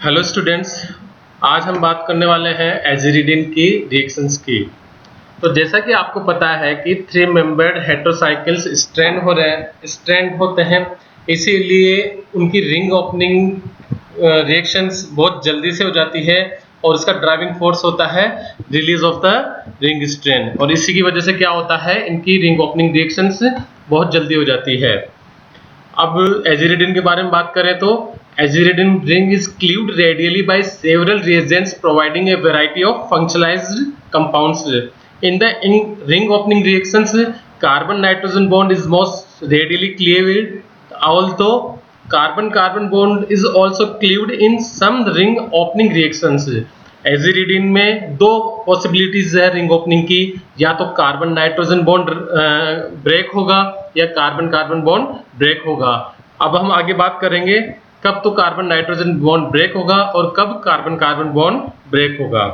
Hello students. आज हम बात करने वाले हैं एजिरिडिन की रिएक्शंस की। तो जैसा कि आपको पता है कि 3 मेंबर्ड हेटेरोसाइकल्स स्ट्रैंड होते हैं, इसीलिए उनकी रिंग ओपनिंग रिएक्शंस बहुत जल्दी से हो जाती है और इसका ड्राइविंग फोर्स होता है release of the ring strand, और इसी की वजह से क्या होता है, इनकी रिंग ओपनिंग रिएक्शंस बहुत जल्दी हो जाती है। अब एजिरिडिन के बारे में बात करें तो aziridine ring is cleaved readily by several reagents providing a variety of functionalized compounds. In the ring opening reactions, carbon nitrogen bond is most radially cleaved, although carbon carbon bond is also cleaved in some ring opening reactions. एजिरिडिन में दो possibilities है ring opening की, या तो carbon nitrogen bond break होगा या carbon carbon bond break होगा। अब हम आगे बात करेंगे कब तो कार्बन नाइट्रोजन बॉन्ड ब्रेक होगा और कब कार्बन कार्बन बॉन्ड ब्रेक होगा।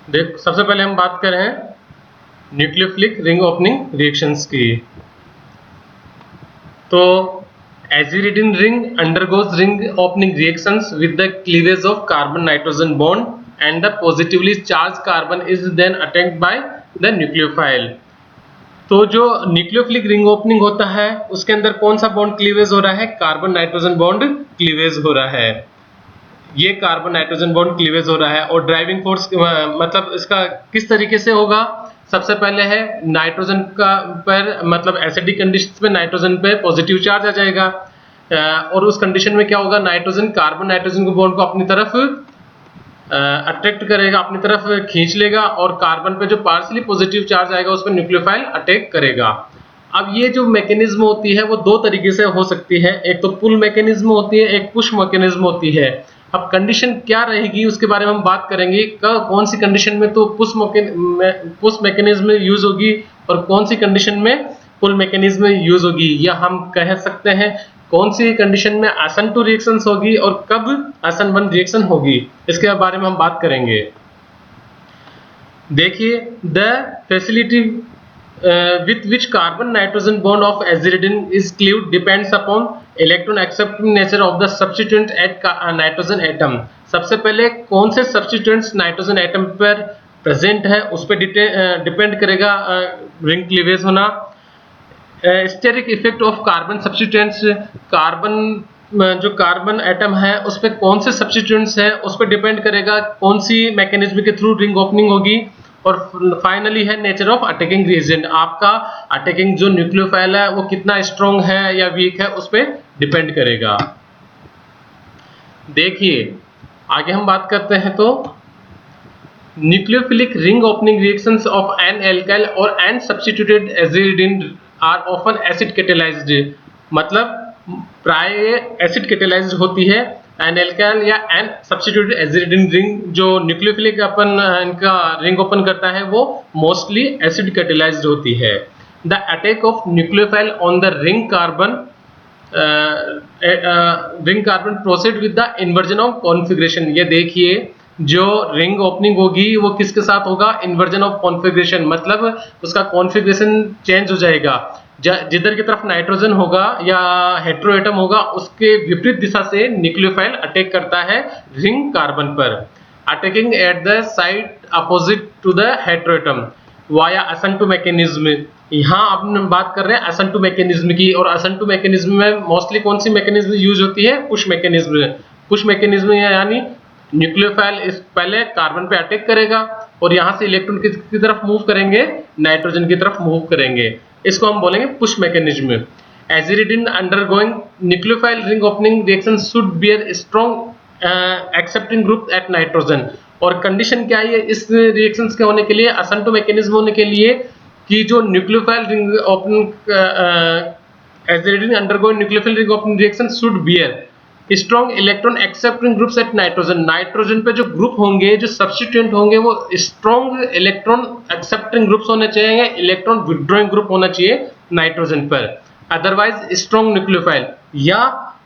देख, सबसे पहले हम बात करें न्यूक्लियोफिलिक रिंग ओपनिंग रिएक्शंस की। तो aziridine ring undergoes ring opening reactions with the cleavage of carbon nitrogen bond and the positively charged carbon is then attacked by the nucleophile। तो जो न्यूक्लियोफिलिक रिंग ओपनिंग होता है उसके अंदर कौन सा बॉन्ड क्लीवेज हो रहा है, कार्बन नाइट्रोजन बॉन्ड क्लीवेज हो रहा है। ये कार्बन नाइट्रोजन बॉन्ड क्लीवेज हो रहा है और ड्राइविंग फोर्स मतलब इसका किस तरीके से होगा। सबसे पहले है नाइट्रोजन का पर मतलब एसिडिक कंडीशन पे नाइट्रोजन पे पॉजिटिव चार्ज आ जाएगा, और उस कंडीशन में क्या होगा, नाइट्रोजन कार्बन नाइट्रोजन को बॉन्ड को अपनी तरफ अट्रैक्ट करेगा, अपनी तरफ खींच लेगा, और कार्बन पे जो पार्शियली पॉजिटिव चार्ज आएगा उस पर न्यूक्लियोफाइल अटैक करेगा। अब ये जो मैकेनिज्म होती है वो दो तरीके से हो सकती है, एक तो पुल मैकेनिज्म होती है, एक पुश मैकेनिज्म होती है। अब कंडीशन क्या रहेगी उसके बारे में हम बात करेंगे, कौन सी कंडीशन में तो पुश मैकेनिज्म यूज होगी और कौन सी कंडीशन में पुल मैकेनिज्म यूज होगी, या हम कह सकते हैं कौन सी कंडीशन में आसन टू रिएक्शन होगी और कब आसन वन रिएक्शन होगी, इसके बारे में हम बात करेंगे। देखिए, the facility with which carbon nitrogen bond of aziridine is cleaved depends upon electron accepting nature of the substituent at nitrogen atom। सबसे पहले कौन से substituents नाइट्रोजन एटम पर प्रेजेंट है उस पर डिपेंड करेगा रिंग क्लीवेज होना। Steric effect of carbon substituents, carbon जो कार्बन एटम है उस पर कौन से सब्स्टिट्यूएंट्स है उस पर डिपेंड करेगा कौन सी मैकेनिज्म के थ्रू रिंग ओपनिंग होगी। और फाइनली है नेचर ऑफ अटैकिंग रिएजेंट, आपका अटैकिंग जो न्यूक्लियोफाइल है वो कितना स्ट्रॉन्ग है या वीक है उस पर डिपेंड करेगा। देखिए, आगे हम बात करते हैं तो nucleophilic ring opening reactions of N alkyl और N substituted aziridine are often acid catalyzed, मतलब प्राय एसिड कैटेलाइज्ड होती है। एन एल्काइल या एन सब्स्टिट्यूटेड एजिरिडिन रिंग जो न्यूक्लियोफिलिक अपन इनका रिंग ओपन करता है वो मोस्टली एसिड कैटेलाइज्ड होती है। The attack of nucleophile on the ring carbon proceed with the inversion of configuration. ये देखिए, जो रिंग ओपनिंग होगी वो किसके साथ होगा, इन्वर्जन ऑफ कॉन्फ़िगरेशन, मतलब उसका कॉन्फ़िगरेशन चेंज हो जाएगा। जिधर की तरफ नाइट्रोजन होगा या हेटेरो एटम होगा उसके विपरीत दिशा से न्यूक्लियोफाइल अटैक करता है रिंग कार्बन पर, attacking at the side opposite to the hetero atom via SN two mechanism. यहाँ अब बात कर रहे हैं असेंटो मैकेनिज्म की, और असेंटो मैकेनिज्म में मोस्टली कौन सी मैकेनिज्म यूज होती है, पुश मैकेनिज्म। पुश मैकेनिज्म यानी न्यूक्लियोफाइल इस पहले कार्बन पे अटैक करेगा और यहाँ से इलेक्ट्रॉन किसकी तरफ मूव करेंगे, नाइट्रोजन की तरफ मूव करेंगे, इसको हम बोलेंगे push mechanism. Aziridine undergoing nucleophile ring opening reaction should bear strong accepting group at nitrogen. और कंडीशन क्या है इस रिएक्शंस के होने के लिए, असेंटो मैकेनिज्म होने के लिए, कि जो nucleophile ring opening aziridine undergoing nucleophile ring opening reaction should bear strong electron accepting groups at nitrogen. Nitrogen पे जो ग्रुप होंगे, जो सब्स्टिट्यूएंट होंगे, वो स्ट्रॉन्ग इलेक्ट्रॉन एक्सेप्टिंग ग्रुप्स होने चाहिए, इलेक्ट्रॉन विड्रॉइंग ग्रुप होना चाहिए नाइट्रोजन पर। अदरवाइज स्ट्रॉन्ग न्यूक्लियोफाइल या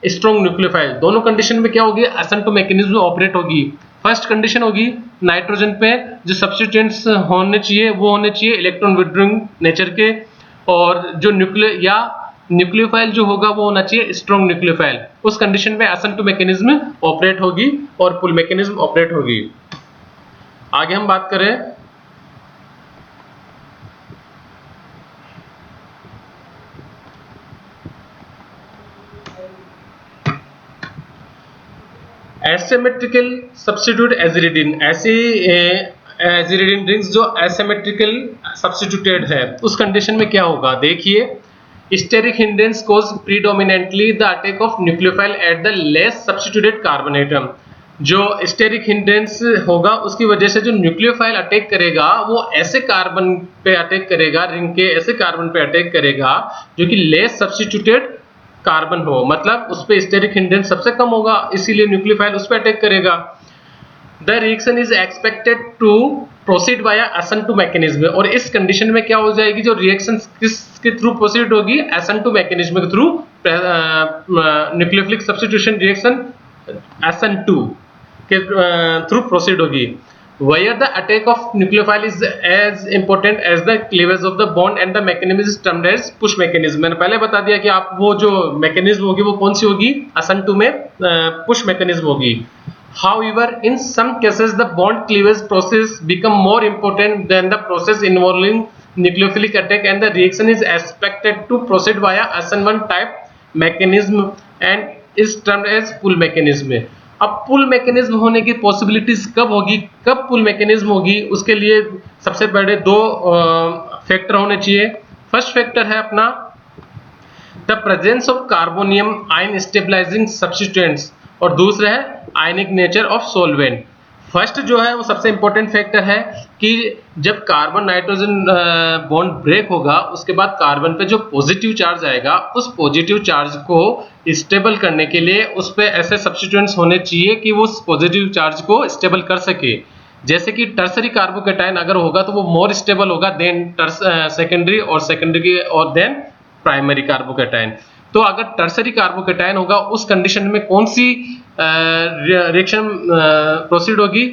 स्ट्रॉन्ग न्यूक्लियोफाइल, दोनों कंडीशन में क्या होगी, असेंटो मैकेनिज्म ऑपरेट होगी। फर्स्ट कंडीशन होगी नाइट्रोजन पे जो सब्स्टिट्यूएंट्स होने चाहिए वो होने चाहिए इलेक्ट्रॉन विड्रॉइंग नेचर के, और जो न्यूक्लियोफाइल जो होगा वो होना चाहिए स्ट्रॉन्ग न्यूक्लियोफाइल। उस कंडीशन में SN2 मैकेनिज्म ऑपरेट होगी और पुल मैकेनिज्म ऑपरेट होगी। आगे हम बात करें एसिमेट्रिकल सब्स्टिट्यूट एजिरिडीन। ऐसे एजिरिडीन रिंग्स जो एसिमेट्रिकल सब्स्टिट्यूटेड है उस कंडीशन में क्या होगा, देखिए steric hindrance cause predominantly the attack of nucleophile at the less substituted carbon atom. जो स्टेरिक हिंड्रेंस होगा उसकी वजह से जो न्यूक्लियोफाइल अटैक करेगा वो ऐसे कार्बन पे अटैक करेगा, रिंग के ऐसे कार्बन पे अटैक करेगा जो कि लेस सब्स्टिट्यूटेड कार्बन हो, मतलब उस पे स्टेरिक हिंड्रेंस सबसे कम होगा, इसीलिए न्यूक्लियोफाइल उस पे अटैक करेगा। The reaction is expected to proceed via SN2 mechanism. और इस कंडीशन में क्या हो जाएगी, जो रिएक्शन किसके थ्रू प्रोसीड होगी, SN2 मैकेनिज्म के through, nucleophilic substitution reaction SN2 के थ्रू प्रोसीड होगी। Where the attack of nucleophile is as important as the cleavage of the bond and the mechanism is termed as push mechanism। मैंने पहले बता दिया कि आप वो जो मैकेनिज्म होगी वो कौन सी होगी, SN2 में पुश मैकेनिज्म होगी। However, in some cases the bond cleavage process become more important than the process involving nucleophilic attack and the reaction is expected to proceed via SN1 type mechanism and is termed as pull mechanism। अब पुल mechanism होने की possibilities कब होगी, कब पुल mechanism होगी, उसके लिए सबसे पहले दो फैक्टर होने चाहिए। फर्स्ट फैक्टर है अपना the presence of carbonium ion stabilising substituents, और दूसरा है ionic nature of solvent. First जो है वो सबसे इंपॉर्टेंट फैक्टर है कि जब कार्बन नाइट्रोजन बॉन्ड ब्रेक होगा उसके बाद कार्बन पे जो पॉजिटिव चार्ज आएगा उस पॉजिटिव चार्ज को स्टेबल करने के लिए उस पे ऐसे सब्स्टिट्यूएंट्स होने चाहिए कि वो उस पॉजिटिव चार्ज को स्टेबल कर सके। जैसे कि टर्सरी कार्बोकैटायन अगर होगा तो वो मोर स्टेबल होगा देन सेकेंडरी, और सेकेंडरी और देन प्राइमरी कार्बोकैटायन। तो अगर टर्सरी कार्बोकैटायन होगा उस कंडीशन में कौन सी रिएक्शन प्रोसीड होगी,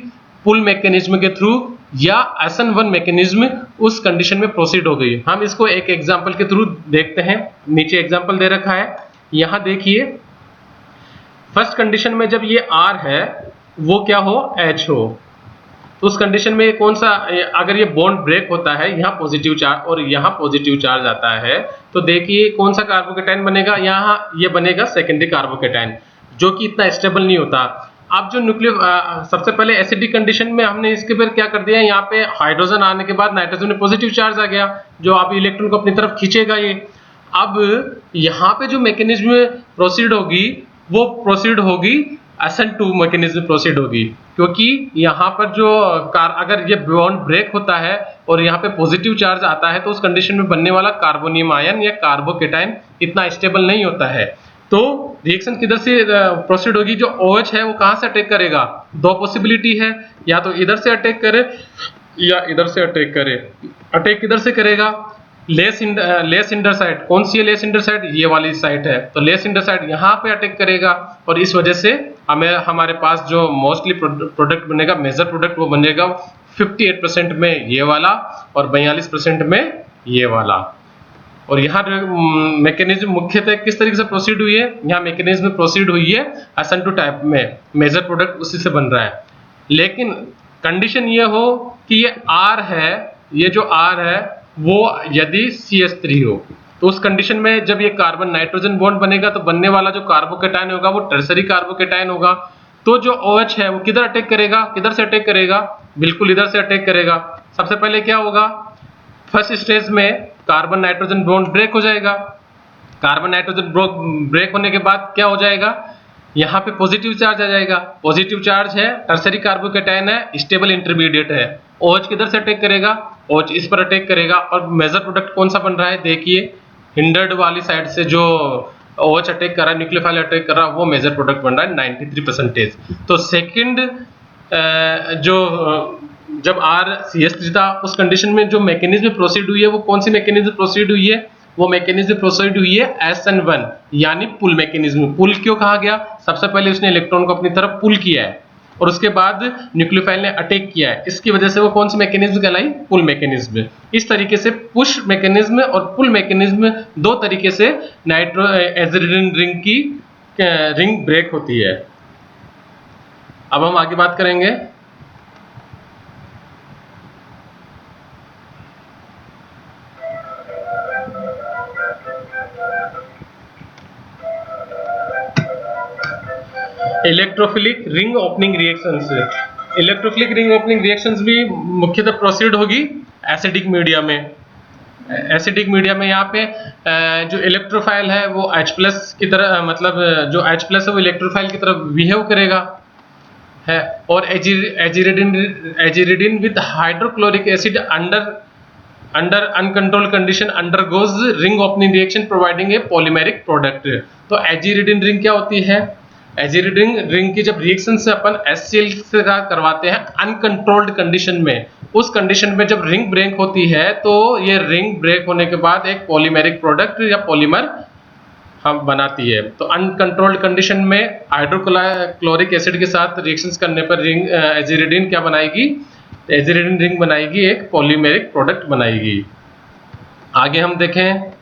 पुल मैकेनिज्म के थ्रू या SN1 मैकेनिज्म उस कंडीशन में प्रोसीड हो गई। हम इसको एक एग्जांपल के थ्रू देखते हैं। नीचे एग्जांपल दे रखा है, यहां देखिए फर्स्ट कंडीशन में जब ये R है वो क्या हो, H हो, तो उस कंडीशन में कौन सा, अगर ये बॉन्ड ब्रेक होता है यहाँ पॉजिटिव चार्ज और यहाँ पॉजिटिव चार्ज आता है तो देखिए कौन सा कार्बोकैटायन बनेगा, यहाँ ये बनेगा सेकेंडरी कार्बोकैटायन जो कि इतना स्टेबल नहीं होता। अब जो सबसे पहले एसिडिक कंडीशन में हमने इसके फिर क्या कर दिया, यहाँ पे हाइड्रोजन आने के बाद नाइट्रोजन में पॉजिटिव चार्ज आ गया जो अब इलेक्ट्रॉन को अपनी तरफ खींचेगा ये। अब यहाँ पे जो मैकेनिज्म प्रोसीड होगी वो प्रोसीड होगी SN2 मैकेनिज्म प्रोसीड होगी, क्योंकि यहाँ पर जो अगर ये बॉन्ड ब्रेक होता है और यहाँ पे पॉजिटिव चार्ज आता है तो उस कंडीशन में बनने वाला कार्बोनियम आयन या कार्बोकैटायन इतना स्टेबल नहीं होता है। तो रिएक्शन किधर से प्रोसीड होगी, जो OH है वो कहाँ से अटैक करेगा, दो पॉसिबिलिटी है, या तो इधर से अटैक करे या इधर से अटैक करे। अटैक किधर से करेगा, लेस इंडर साइड। कौन सी है लेस इंडर साइड, ये वाली साइड है, तो लेस इंडर साइड यहाँ पे अटैक करेगा और इस वजह से हमारे पास जो मोस्टली प्रोडक्ट बनेगा, मेजर प्रोडक्ट वो बनेगा 58% में ये वाला और 42% में ये वाला। और यहाँ मैकेनिज्म मुख्यतः किस तरीके से प्रोसीड हुई है, यहाँ मैकेनिज्म प्रोसीड हुई है SN2 टाइप में, मेजर प्रोडक्ट उसी से बन रहा है। लेकिन कंडीशन ये हो कि ये R है, ये जो R है वो यदि CH3 हो तो उस कंडीशन में जब ये कार्बन नाइट्रोजन बॉन्ड बनेगा तो बनने वाला जो कार्बोकैटायन होगा वो टर्सरी कार्बोकैटायन होगा। तो जो OH है वो किधर अटैक करेगा, किधर से अटैक करेगा, बिल्कुल इधर से अटैक करेगा। सबसे पहले क्या होगा, फर्स्ट स्टेज में कार्बन नाइट्रोजन बॉन्ड ब्रेक हो जाएगा। कार्बन नाइट्रोजन ब्रेक होने के बाद क्या हो जाएगा, यहाँ पे पॉजिटिव चार्ज आ जाएगा। पॉजिटिव चार्ज है, टर्सरी कार्बोकैटायन है, स्टेबल इंटरमीडिएट है। OH किधर से अटैक करेगा, OH इस पर अटैक करेगा। और मेजर प्रोडक्ट कौन सा बन रहा है, देखिए हिंडर्ड वाली साइड से जो OH अटैक कर रहा है, न्यूक्लियोफाइल अटैक कर रहा है, वो मेजर प्रोडक्ट बन रहा है 93%। तो सेकंड जो जब R CH3 था उस कंडीशन में जो मैकेनिज्म प्रोसीड हुई है वो कौन सी मैकेनिज्म प्रोसीड हुई है, वो मैकेनिज्म प्रोसीड हुई है SN1 यानी पुल मैकेनिज्म। पुल क्यों कहा गया, सबसे पहले उसने इलेक्ट्रॉन को अपनी तरफ पुल किया है। और उसके बाद न्यूक्लियोफाइल ने अटैक किया है, इसकी वजह से वो कौन सी मैकेनिज्म कहलाई? पुल मैकेनिज्म। इस तरीके से पुश मैकेनिज्म और पुल मैकेनिज्म दो तरीके से नाइट्रो एजिरिडिन रिंग की रिंग ब्रेक होती है। अब हम आगे बात करेंगे। Electrophilic ring opening reactions. Electrophilic ring opening reactions भी मुख्यतः प्रोसीड होगी एसिडिक मीडिया में। एसिडिक मीडिया में यहाँ पे जो इलेक्ट्रोफाइल है वो H+ की तरह, मतलब जो H+ है वो इलेक्ट्रोफाइल की तरह बिहेव करेगा है, और aziridine with hydrochloric acid under uncontrolled condition undergoes ring opening reaction providing a polymeric product. तो एजिरिडिन रिंग क्या होती है? एजिरिडिन रिंग की जब रिएक्शन से अपन HCl से करवाते हैं अनकंट्रोल्ड कंडीशन में, उस कंडीशन में जब रिंग ब्रेक होती है तो ये रिंग ब्रेक होने के बाद एक पॉलीमेरिक प्रोडक्ट या पॉलीमर हम बनाती है। तो अनकंट्रोल्ड कंडीशन में हाइड्रोक्लोरिक एसिड के साथ रिएक्शंस करने पर रिंग एजिरिडिन क्या बनाएगी? एजिरिडिन रिंग बनाएगी, एक पॉलीमेरिक प्रोडक्ट बनाएगी। आगे हम देखें।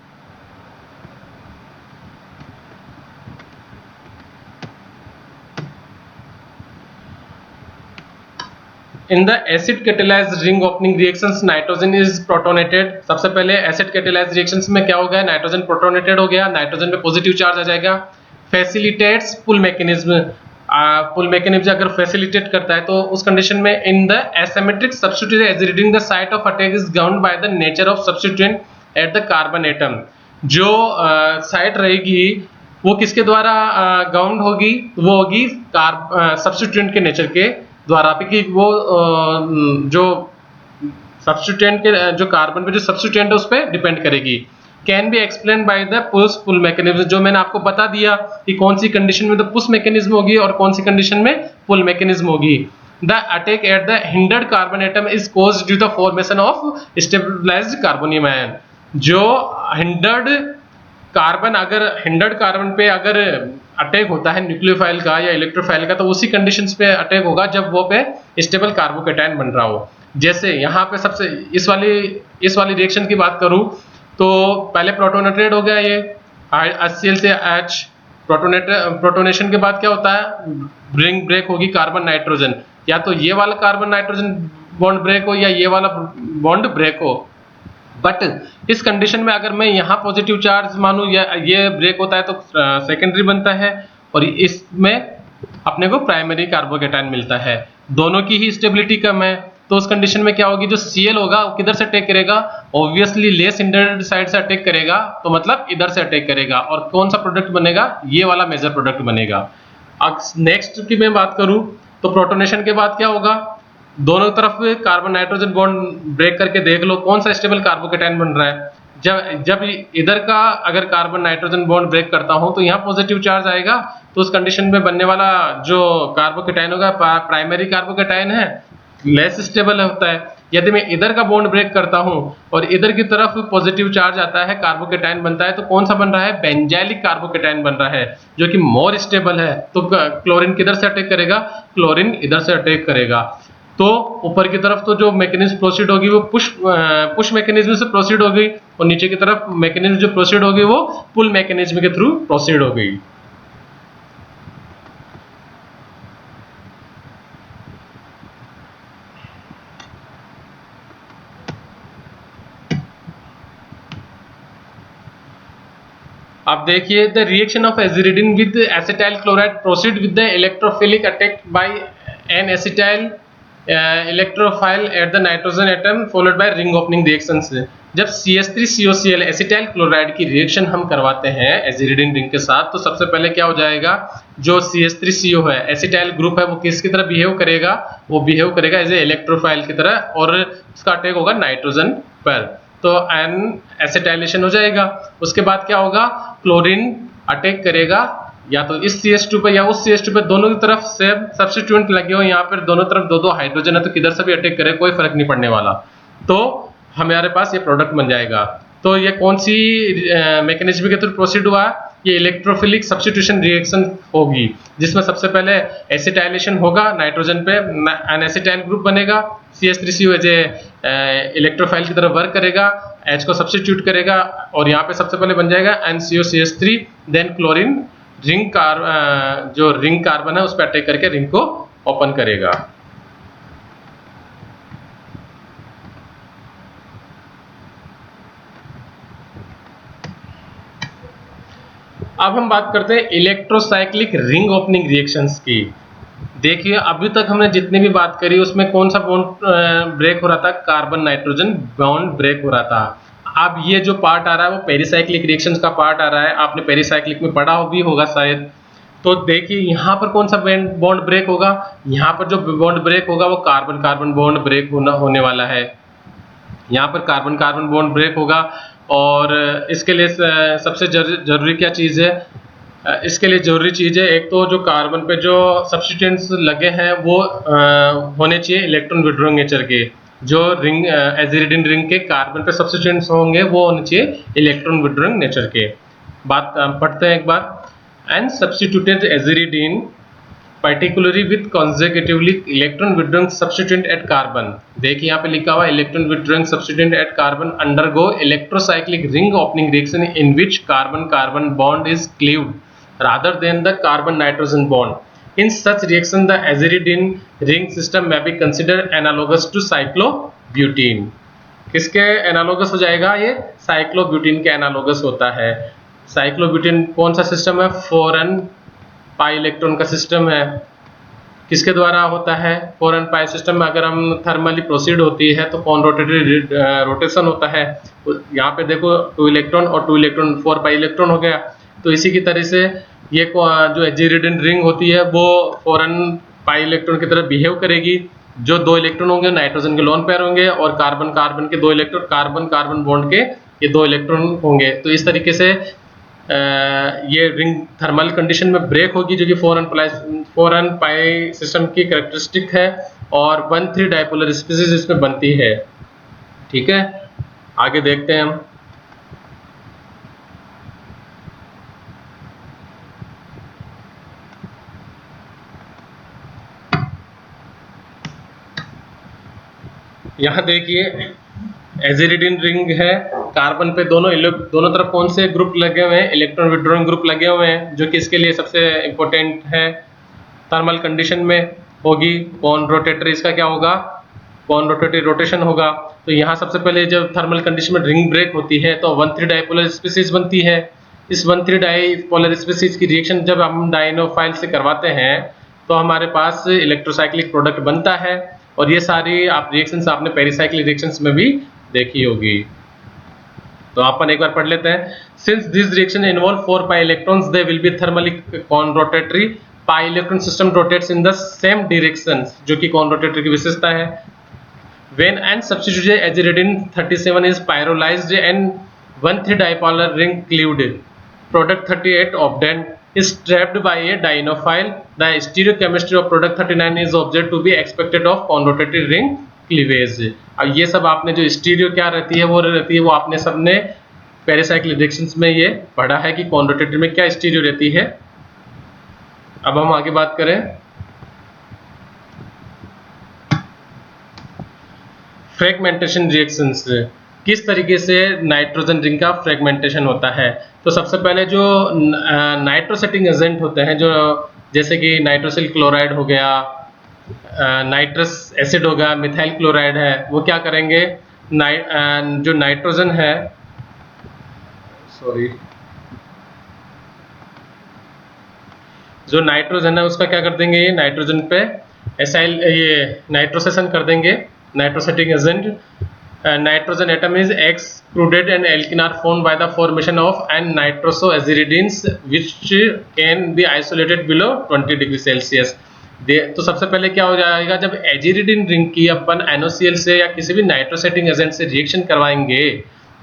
In the acid catalysed ring opening reactions nitrogen is protonated. सबसे पहले एसिड कैटेलाइज्ड रिएक्शंस में क्या हो गया? नाइट्रोजन प्रोटोनेटेड हो गया, नाइट्रोजन में पॉजिटिव चार्ज आ जाएगा। Facilitates pull mechanism. Pull mechanism अगर फैसिलिटेट करता है तो उस कंडीशन में in the asymmetric substitute aziridine the site of attack is governed by the nature of substituent at the carbon atom. जो साइट रहेगी वो किसके द्वारा गाउंड होगी? वो होगी सब्स्टिट्यूएंट के नेचर के द्वारा पे, कि वो जो सब्स्टिट्यूएंट के जो कार्बन पे जो सब्स्टिट्यूएंट है उस पर डिपेंड करेगी। Can be explain by the push pull mechanism. जो मैंने आपको बता दिया कि कौन सी कंडीशन में तो पुश मैकेनिज्म होगी और कौन सी कंडीशन में पुल मैकेनिज्म होगी। The attack at the hindered carbon atom is caused due the formation of stabilised carbonium ion. जो हिंडर्ड कार्बन, अगर हिंडर्ड कार्बन पे अगर अटैक होता है न्यूक्लियोफाइल का या इलेक्ट्रोफाइल का, तो उसी कंडीशंस पे अटैक होगा जब वो पे स्टेबल कार्बोकेटायन बन रहा हो। जैसे यहाँ पे सबसे इस वाली रिएक्शन की बात करूं तो पहले प्रोटोनेटेड हो गया ये HCl से H। प्रोटोनेशन के बाद क्या होता है? रिंग ब्रेक होगी कार्बन नाइट्रोजन, या तो ये वाला कार्बन नाइट्रोजन बॉन्ड ब्रेक हो या ये वाला बॉन्ड ब्रेक हो। बट इस कंडीशन में अगर मैं यहाँ पॉजिटिव चार्ज मानूं या ये ब्रेक होता है तो सेकेंडरी बनता है, और इसमें अपने को प्राइमरी कार्बोकेटायन मिलता है। दोनों की ही स्टेबिलिटी कम है, तो उस कंडीशन में क्या होगी? जो Cl होगा वो किधर से अटैक करेगा? ऑब्वियसली लेस हिंडर्ड साइड से अटैक करेगा, तो मतलब इधर से अटैक करेगा, और कौन सा प्रोडक्ट बनेगा? ये वाला मेजर प्रोडक्ट बनेगा। अब नेक्स्ट की मैं बात करूं तो प्रोटोनेशन के बाद क्या होगा? दोनों तरफ कार्बन नाइट्रोजन बॉन्ड ब्रेक करके देख लो कौन सा स्टेबल कार्बोकेटायन बन रहा है। जब इधर का अगर कार्बन नाइट्रोजन बॉन्ड ब्रेक करता हूं तो यहाँ पॉजिटिव चार्ज आएगा, तो उस कंडीशन में बनने वाला जो कार्बोकेटायन होगा प्राइमरी कार्बोकेटायन है, लेस स्टेबल होता है। यदि मैं इधर का बॉन्ड ब्रेक करता हूं और इधर की तरफ पॉजिटिव चार्ज आता है, कार्बोकेटायन बनता है, तो कौन सा बन रहा है? बेंजाइलिक कार्बोकेटायन बन रहा है, जो कि मोर स्टेबल है। तो क्लोरीन किधर से अटैक करेगा? क्लोरीन इधर से अटैक करेगा। तो ऊपर की तरफ तो जो मैकेनिज्म प्रोसीड होगी वो पुश मैकेनिज्म से प्रोसीड होगी, और नीचे की तरफ मैकेनिज्म जो प्रोसीड होगी वो पुल मैकेनिज्म के थ्रू प्रोसीड होगी। अब देखिए, the reaction of aziridine with acetyl chloride proceed with the electrophilic attack by N acetyl electrophile at the nitrogen atom followed by ring opening reactions. जब CH3COCl acetyl chloride की reaction हम करवाते हैं एजिरिडिन ring के साथ, तो सबसे पहले क्या हो जाएगा? जो CH3CO है, एसिटाइल ग्रुप है, वो किसकी तरह बिहेव करेगा? वो बिहेव करेगा एज ए इलेक्ट्रोफाइल की तरह, और उसका अटैक होगा नाइट्रोजन पर, तो एन एसिटाइलेशन हो जाएगा। उसके बाद क्या होगा? क्लोरीन अटैक करेगा या तो इस CH2 पे या उस CH2 पे, दोनों की तरफ से सब्स्टिट्यूएंट लगे हो, यहाँ पर दोनों तरफ दो हाइड्रोजन है, तो किधर से भी अटैक करे कोई फर्क नहीं पड़ने वाला। तो हमारे पास ये प्रोडक्ट बन जाएगा। तो ये कौन सी मैकेनिज्म के थ्रू प्रोसीड हुआ? ये इलेक्ट्रोफिलिक सब्स्टिट्यूशन रिएक्शन होगी, जिसमें सबसे पहले एसिटाइलेशन होगा, नाइट्रोजन पे एन एसिटाइल ग्रुप बनेगा, CH3CO एज इलेक्ट्रोफाइल की तरह वर्क करेगा, H को सब्स्टिट्यूट करेगा और यहाँ पे सबसे पहले बन जाएगा NCOCH3, देन क्लोरीन रिंग जो रिंग कार्बन है उस पर अटैक करके रिंग को ओपन करेगा। अब हम बात करते हैं इलेक्ट्रोसाइक्लिक रिंग ओपनिंग रिएक्शंस की। देखिए अभी तक हमने जितनी भी बात करी उसमें कौन सा बॉन्ड ब्रेक हो रहा था? कार्बन नाइट्रोजन बॉन्ड ब्रेक हो रहा था। अब ये जो पार्ट आ रहा है वो पेरिसाइक्लिक रिएक्शंस का पार्ट आ रहा है, आपने पेरिसाइक्लिक में पढ़ा भी होगा शायद। तो देखिए यहाँ पर कौन सा बॉन्ड ब्रेक होगा? यहाँ पर जो बॉन्ड ब्रेक होगा वो कार्बन कार्बन बॉन्ड ब्रेक होने वाला है। यहाँ पर कार्बन कार्बन बॉन्ड ब्रेक होगा और इसके लिए सबसे जरूरी क्या चीज़ है? इसके लिए जरूरी चीज़ है एक तो जो कार्बन पे जो सब्स्टिट्यूएंट्स लगे हैं वो होने चाहिए इलेक्ट्रॉन विड्रॉइंग नेचर के। जो रिंग एजिरिडिन रिंग के कार्बन पे सब्स्टिट्यूएंट्स होंगे वो होने चाहिए इलेक्ट्रॉन विड्रॉइंग नेचर के। बात पढ़ते हैं एक बार। And substituted aziridine particularly with consecutively electron withdrawing substituent at carbon। देखिए यहाँ पे लिखा हुआ electron withdrawing substituent at carbon undergo electrocyclic ring opening reaction in which carbon carbon bond is cleaved rather than the carbon nitrogen bond. In such reaction the aziridine ring system may be considered analogous to cyclobutene। किसके analogous हो जाएगा? ये साइक्लोब्यूटीन के analogous होता है। साइक्लोब्यूटीन कौन सा system है? 4n पाई इलेक्ट्रॉन का सिस्टम है। किसके द्वारा होता है? 4n पाई सिस्टम में अगर हम थर्मली प्रोसीड होती है तो कौन रोटेटरी रोटेशन होता है। यहाँ पे देखो 2 इलेक्ट्रॉन और 2 इलेक्ट्रॉन 4 पाई इलेक्ट्रॉन हो गया। तो इसी की तरह से ये जो एजिरिडिन रिंग होती है वो 4n पाई इलेक्ट्रॉन की तरह बिहेव करेगी। जो 2 इलेक्ट्रॉन होंगे नाइट्रोजन के लोन पेयर होंगे और कार्बन कार्बन के 2 इलेक्ट्रॉन कार्बन कार्बन बॉन्ड के ये 2 इलेक्ट्रॉन होंगे। तो इस तरीके से ये रिंग थर्मल कंडीशन में ब्रेक होगी जो कि 4n पाई सिस्टम की कैरेक्टरिस्टिक है और 1,3 डाइपोलर स्पीसीज इसमें बनती है। ठीक है, आगे देखते हैं हम। यहाँ देखिए एजिरिडिन रिंग है, कार्बन पे दोनों तरफ कौन से ग्रुप लगे हुए हैं? इलेक्ट्रॉन विड्रॉइंग ग्रुप लगे हुए हैं, जो कि इसके लिए सबसे इंपॉर्टेंट है। थर्मल कंडीशन में होगी कौन रोटेटरी, इसका क्या होगा? कौन रोटेटरी रोटेशन होगा। तो यहाँ सबसे पहले जब थर्मल कंडीशन में रिंग ब्रेक होती है तो 1,3 डाइपोलर स्पीसीज बनती है। इस 1,3 डाइपोलर स्पीसीज की रिएक्शन जब हम डाइनोफाइल से करवाते हैं तो हमारे पास इलेक्ट्रोसाइक्लिक प्रोडक्ट बनता है और ये सारी आप रिएक्शंस आपने पेरिसाइक्लिक रिएक्शंस में भी देखी होगी। तो अपन एक बार पढ़ लेते हैं। Since this reaction involve 4 pi electrons they will be thermally conrotatory. Pi electron system rotates in the same direction, जो कि कॉन रोटेटरी की विशेषता है। When and substituted aziridine 37 is pyrolyzed and 1,3 dipolar ring cleaved, product 38 obtained is trapped by a dienophile. The stereochemistry of product 39 is observed to be expected of conrotatory ring cleavage। अब ये सब आपने जो stereo क्या रहती है वो आपने सबने पेरिसाइक्लिक रिएक्शंस में ये पढ़ा है कि कॉन्रोटेटरी में क्या स्टीरियो रहती है। अब हम आगे बात करें फ्रेगमेंटेशन रिएक्शंस, किस तरीके से नाइट्रोजन रिंग का फ्रेगमेंटेशन होता है। तो सबसे पहले जो नाइट्रोसेटिंग एजेंट होते हैं, जो जैसे कि नाइट्रोसिल क्लोराइड हो गया, नाइट्रस एसिड हो गया, मिथाइल क्लोराइड है, वो क्या करेंगे? जो नाइट्रोजन है जो नाइट्रोजन है उसका क्या कर देंगे? ये नाइट्रोजन पे ये नाइट्रोसेशन कर देंगे, नाइट्रोसेटिंग agent. Nitrogen atom is extruded and alkene are formed by the formation of n nitrosoaziridines which can be isolated below 20 degree Celsius. तो सबसे पहले क्या हो जाएगा? जब एजिरिडिन रिंग की अपन NaCl से या किसी भी नाइट्रोसेटिंग एजेंट से रिएक्शन करवाएंगे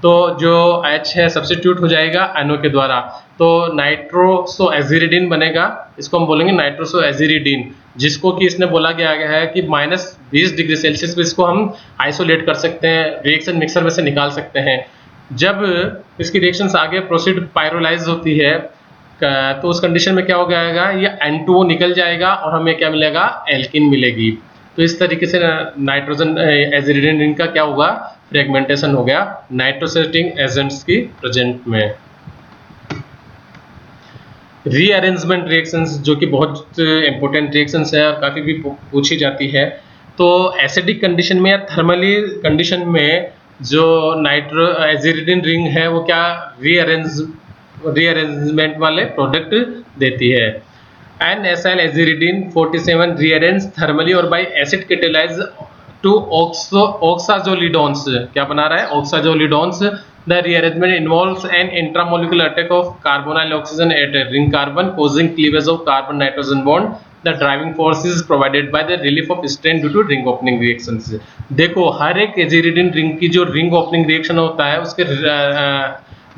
तो जो H है सब्स्टिट्यूट हो जाएगा NO के द्वारा, तो नाइट्रोसोएजिरिडिन बनेगा। इसको हम बोलेंगे नाइट्रोसोएजिरिडिन, जिसको कि इसने बोला गया है कि -20 डिग्री सेल्सियस पे इसको हम आइसोलेट कर सकते हैं, रिएक्शन मिक्सर में से निकाल सकते हैं। जब इसकी रिएक्शंस आगे प्रोसीड पायरोलाइज होती है तो उस कंडीशन में क्या हो जाएगा, ये N2O निकल जाएगा और हमें क्या मिलेगा, एल्किन मिलेगी। तो इस तरीके से नाइट्रोजन एजिरिडिन रिंग का क्या हुआ, फ्रेगमेंटेशन हो गया नाइट्रोसेटिंग एजेंट्स की प्रेजेंट में। रीअरेंजमेंट रिएक्शंस जो कि बहुत इंपॉर्टेंट रिएक्शंस है और काफ़ी भी पूछी जाती है। तो एसिडिक कंडीशन में या थर्मली कंडीशन में जो नाइट्रो एजिरिडिन रिंग है वो क्या रीअरेंजमेंट वाले प्रोडक्ट देती है। NaCl एजिरिडिन 47 रीअरेंज थर्मली और by acid catalyse to oxazolidons, क्या बना रहा है, oxazolidons। The rearrangement involves an intramolecular attack of carbonyl oxygen at a ring carbon, causing cleavage of carbon-nitrogen bond. The driving force is provided by the relief of strain due to ring opening reactions. देखो हर एक एजिरिडिन ring की जो ring opening reaction होता है उसके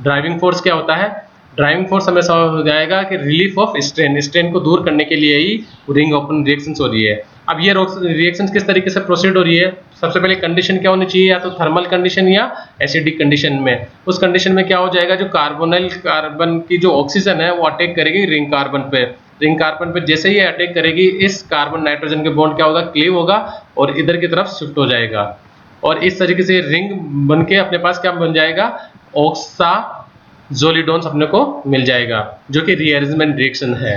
driving force क्या होता है, ड्राइविंग फोर्स हमेशा हो जाएगा कि रिलीफ ऑफ स्ट्रेन, स्ट्रेन को दूर करने के लिए ही रिंग ओपन रिएक्शंस हो रही है। अब ये रिएक्शंस किस तरीके से प्रोसीड हो रही है, सबसे पहले कंडीशन क्या होनी चाहिए, या तो थर्मल कंडीशन या एसिडिक कंडीशन में। उस कंडीशन में क्या हो जाएगा, जो कार्बोनिल कार्बन की जो ऑक्सीजन है वो अटैक करेगी रिंग कार्बन पे। रिंग कार्बन पे जैसे ही अटैक करेगी इस कार्बन नाइट्रोजन के बॉन्ड क्या होगा, क्लीव होगा और इधर की तरफ शिफ्ट हो जाएगा और इस तरीके से रिंग बन के अपने पास क्या बन जाएगा, ऑक्साजोलिडोन्स अपने को मिल जाएगा, जो कि रीअरेंजमेंट रिएक्शन है।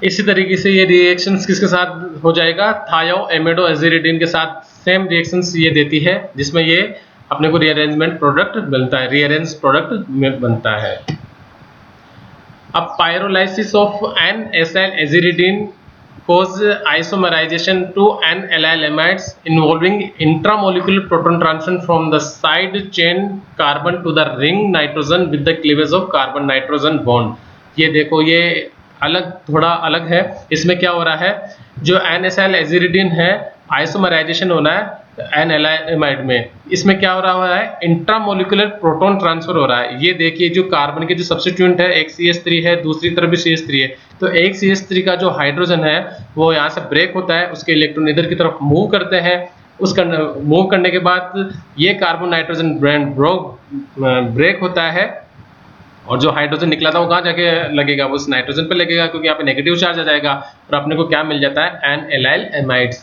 इसी तरीके से ये रिएक्शंस किसके साथ हो जाएगा, थायोएमिडो एजिरिडिन के साथ सेम रिएक्शंस ये देती है, जिसमें ये अपने को रीअरेंजमेंट प्रोडक्ट बनता है, रीअरेंज प्रोडक्ट में बनता है। अब pyrolysis of NaCl एजिरिडिन cause isomerization to N-allyl amides involving intramolecular proton transfer from the side chain carbon to the ring nitrogen with the cleavage of carbon nitrogen bond। ये देखो ये अलग, थोड़ा अलग है। इसमें क्या हो रहा है, जो NaCl एजिरिडिन है आइसोमराइजेशन होना है N-allyl में, इसमें क्या हो रहा है, इंट्रामोलिकुलर प्रोटॉन ट्रांसफर हो रहा है। ये देखिए जो कार्बन के जो सब्स्टिट्यूएंट है, एक CH3 है, दूसरी तरफ भी CH3 है, तो एक CH3 का जो हाइड्रोजन है वो यहाँ से ब्रेक होता है, उसके इलेक्ट्रॉन इधर की तरफ मूव करते हैं। उस मूव करने के बाद ये कार्बन नाइट्रोजन ब्रेक होता है और जो हाइड्रोजन निकला था वो कहाँ जाके लगेगा, वो उस नाइट्रोजन पे लगेगा, क्योंकि यहाँ पे नेगेटिव चार्ज आ जाएगा और अपने को क्या मिल जाता है, N-allyl amides।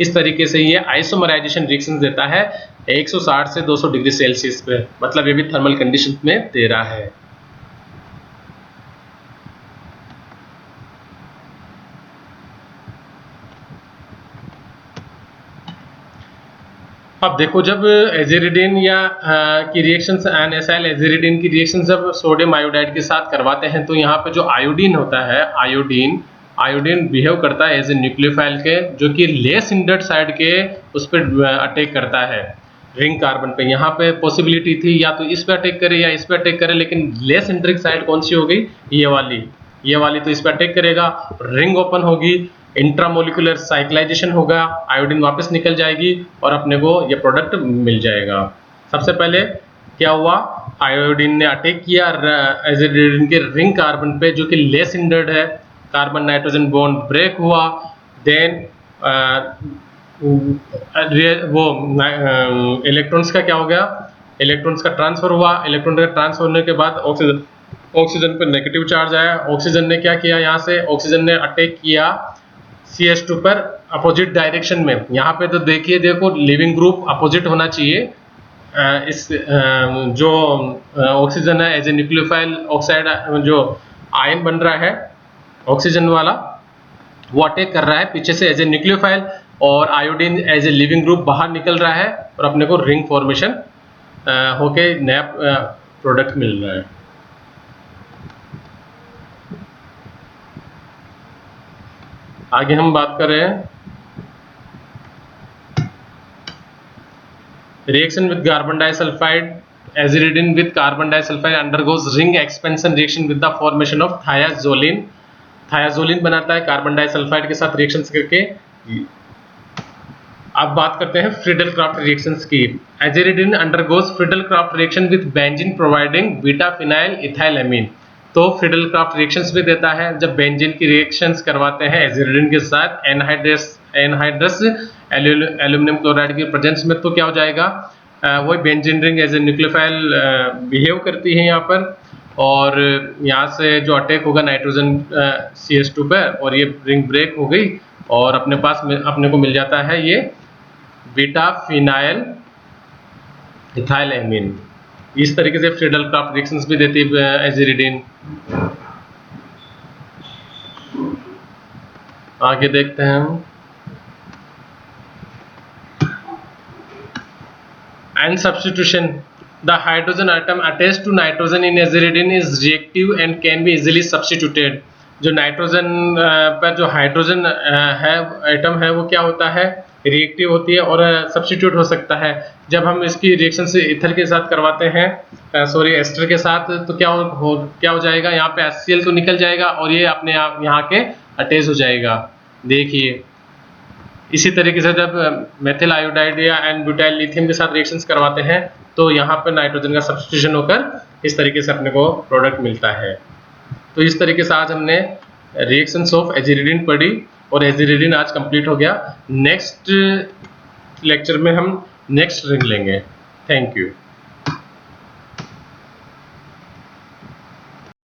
इस तरीके से ये आइसोमराइजेशन रिएक्शन देता है 160 से 200 डिग्री सेल्सियस पे, मतलब ये भी थर्मल कंडीशन में दे रहा है। अब देखो जब एजिरिडिन या की रिएक्शंस NaCl एजिरिडिन की रिएक्शन जब सोडियम आयोडाइड के साथ करवाते हैं तो यहाँ पे जो आयोडीन होता है, आयोडीन बिहेव करता है एज ए न्यूक्लियोफाइल के, जो कि लेस हिंडर्ड साइड के उस पर अटैक करता है रिंग कार्बन पे। यहाँ पे पॉसिबिलिटी थी या तो इस पे अटैक करे या इस पे अटैक करे, लेकिन लेस हिंडरिंग साइड कौन सी हो गई, ये वाली तो इस पे अटैक करेगा, रिंग ओपन होगी, इंट्रामोलिकुलर साइक्लाइजेशन होगा, आयोडीन वापस निकल जाएगी और अपने को ये प्रोडक्ट मिल जाएगा। सबसे पहले क्या हुआ, आयोडीन ने अटैक किया एजिरिडिन के रिंग कार्बन पे जो कि लेस हिंडर्ड है, कार्बन नाइट्रोजन बॉन्ड ब्रेक हुआ, देन वो इलेक्ट्रॉन्स का क्या हो गया, इलेक्ट्रॉन्स का ट्रांसफर हुआ, इलेक्ट्रॉन का ट्रांसफर होने के बाद ऑक्सीजन पर नेगेटिव चार्ज आया, ऑक्सीजन ने क्या किया, यहाँ से ऑक्सीजन ने अटैक किया CH2 पर अपोजिट डायरेक्शन में। यहाँ पे तो देखो लिविंग ग्रुप अपोजिट होना चाहिए, इस जो ऑक्सीजन है एज ए न्यूक्लियोफाइल ऑक्साइड जो आयन बन रहा है ऑक्सीजन वाला, वो अटैक कर रहा है पीछे से एज ए न्यूक्लियोफाइल, और iodine as a leaving group बाहर निकल रहा है और अपने को रिंग फॉर्मेशन होके नया प्रोडक्ट मिल रहा है। आगे हम बात कर रहे हैं reaction with carbon disulphide, aziridine with carbon disulphide undergoes ring expansion reaction with the formation of thiazoline. Thiazoline बनाता है कार्बन डाइसल्फाइड के साथ रिएक्शंस करके। अब बात करते हैं फ्रीडल-क्राफ्ट रिएक्शंस की। Aziridine undergoes Friedel Craft reaction with benzene providing beta phenyl ethylamine. तो फ्रीडल क्राफ्ट रिएक्शंस भी देता है। जब बेंजीन की रिएक्शंस करवाते हैं एजिरिडिन के साथ एनहाइड्रस एल्यूमिनियम क्लोराइड की प्रेजेंस में, तो क्या हो जाएगा, वही benzene ring as a nucleophile behave करती है यहाँ पर, और यहाँ से जो अटैक होगा नाइट्रोजन CH2 पर, और ये रिंग ब्रेक हो गई और अपने को मिल जाता है ये बीटा फिनाइल इथाइल एमीन। इस तरीके से फ्रीडल क्राफ्ट रिएक्शंस भी देती है एजिरिडिन। आगे देखते हैं हम। And substitution, the hydrogen atom attached to nitrogen in aziridine is reactive and can be easily substituted। जो नाइट्रोजन पर जो हाइड्रोजन है एटम है वो क्या होता है, रिएक्टिव होती है और सब्स्टिट्यूट हो सकता है। जब हम इसकी रिएक्शन से इथर के साथ करवाते हैं, एस्टर के साथ, तो क्या हो जाएगा, यहाँ पे HCl तो निकल जाएगा और ये अपने आप यहाँ के अटैच हो जाएगा। देखिए इसी तरीके से जब मेथिल आयोडाइड या एन ब्यूटाइल लिथियम के साथ रिएक्शंस करवाते हैं तो यहाँ पर नाइट्रोजन का सब्स्टिट्यूशन होकर इस तरीके से अपने को प्रोडक्ट मिलता है। तो इस तरीके से आज हमने रिएक्शंस ऑफ एजिरिडिन पढ़ी और एजिरिडिन आज कंप्लीट हो गया। नेक्स्ट लेक्चर में हम नेक्स्ट रिंग लेंगे। Thank you.